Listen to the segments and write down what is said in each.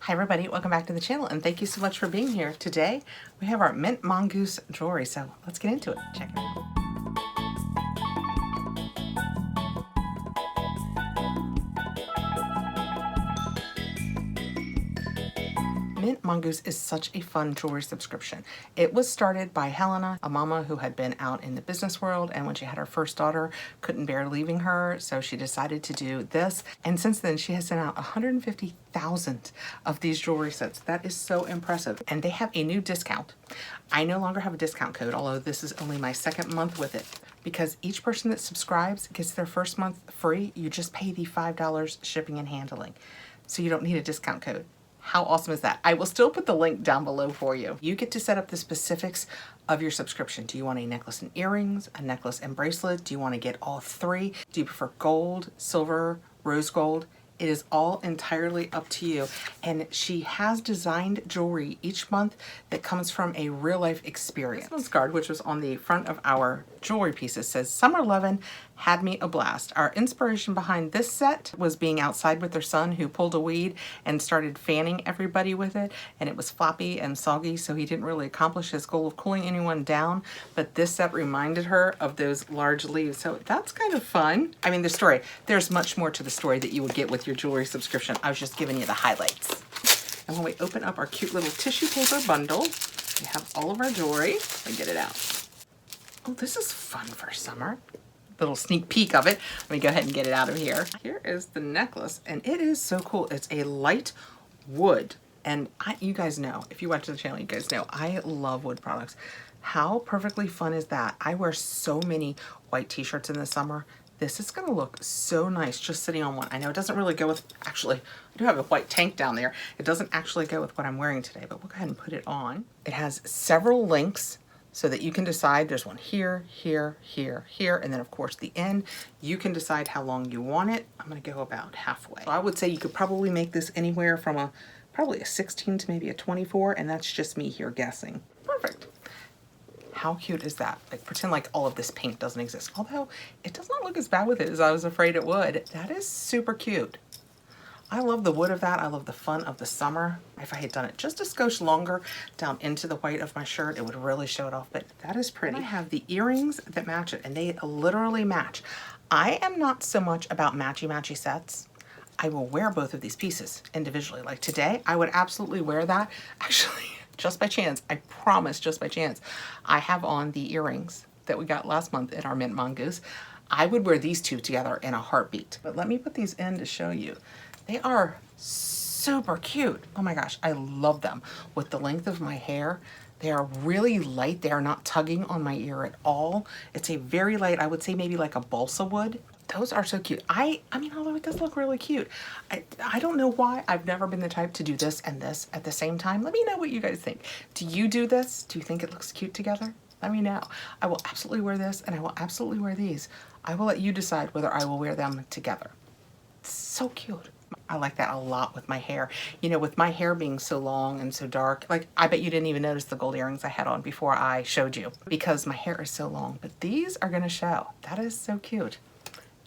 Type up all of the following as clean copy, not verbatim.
Hi everybody, welcome back to the channel and thank you so much for being here. Today we have our mint mongoose jewelry, so let's get into it. Check it out. Mint Mongoose is such a fun jewelry subscription. It was started by Helena, a mama who had been out in the business world, and when she had her first daughter, couldn't bear leaving her, so she decided to do this. And since then, she has sent out 150,000 of these jewelry sets. That is so impressive. And they have a new discount. I no longer have a discount code, although this is only my second month with it, because each person that subscribes gets their first month free. You just pay the $5 shipping and handling. So you don't need a discount code. How awesome is that? I will still put the link down below for you. You get to set up the specifics of your subscription. Do you want a necklace and earrings, a necklace and bracelet? Do you want to get all three? Do you prefer gold, silver, rose gold? It is all entirely up to you. And she has designed jewelry each month that comes from a real life experience. This one's card, which was on the front of our jewelry pieces, says, "Summer 11 had me a blast. Our inspiration behind this set was being outside with their son who pulled a weed and started fanning everybody with it. And it was floppy and soggy, so he didn't really accomplish his goal of cooling anyone down. But this set reminded her of those large leaves." So that's kind of fun. I mean, the story, there's much more to the story that you would get with your jewelry subscription. I was just giving you the highlights. And when we open up our cute little tissue paper bundle, we have all of our jewelry. Let me get it out. Oh, this is fun for summer. Little sneak peek of it. Let me go ahead and get it out of here. Here is the necklace, and it is so cool. It's a light wood, and you guys know, if you watch the channel, you guys know I love wood products. How perfectly fun is that? I wear so many white t-shirts in the summer. This is gonna look so nice just sitting on one. I know it doesn't really go with, actually, I do have a white tank down there. It doesn't actually go with what I'm wearing today, but we'll go ahead and put it on. It has several links so that you can decide. There's one here, here, here, here, and then of course the end. You can decide how long you want it. I'm gonna go about halfway. So I would say you could probably make this anywhere from probably a 16 to maybe a 24, and that's just me here guessing. Perfect. How cute is that? Like, pretend like all of this paint doesn't exist. Although it does not look as bad with it as I was afraid it would. That is super cute. I love the wood of that. I love the fun of the summer. If I had done it just a skosh longer down into the white of my shirt, it would really show it off, but that is pretty. And I have the earrings that match it, and they literally match. I am not so much about matchy-matchy sets. I will wear both of these pieces individually. Like today, I would absolutely wear that. Actually, just by chance, I promise, just by chance, I have on the earrings that we got last month in our mint mongoose. I would wear these two together in a heartbeat. But let me put these in to show you. They are super cute. Oh my gosh, I love them. With the length of my hair, they are really light. They are not tugging on my ear at all. It's a very light, I would say maybe like a balsa wood. Those are so cute. I mean, although it does look really cute. I don't know why. I've never been the type to do this and this at the same time. Let me know what you guys think. Do you do this? Do you think it looks cute together? Let me know. I will absolutely wear this, and I will absolutely wear these. I will let you decide whether I will wear them together. It's so cute. I like that a lot with my hair. You know, with my hair being so long and so dark, like I bet you didn't even notice the gold earrings I had on before I showed you because my hair is so long, but these are gonna show. That is so cute.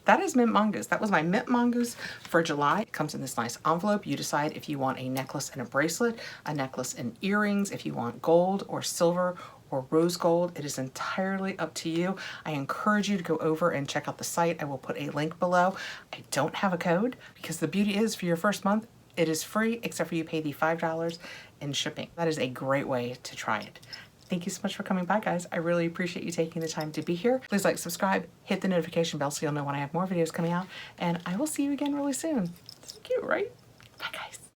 That is Mint Mongoose. That was my Mint Mongoose for July. It comes in this nice envelope. You decide if you want a necklace and a bracelet, a necklace and earrings, if you want gold or silver or rose gold. It is entirely up to you. I encourage you to go over and check out the site. I will put a link below. I don't have a code because the beauty is for your first month, it is free except for you pay the $5 in shipping. That is a great way to try it. Thank you so much for coming by, guys. I really appreciate you taking the time to be here. Please like, subscribe, hit the notification bell so you'll know when I have more videos coming out, and I will see you again really soon. So cute, right? Bye, guys.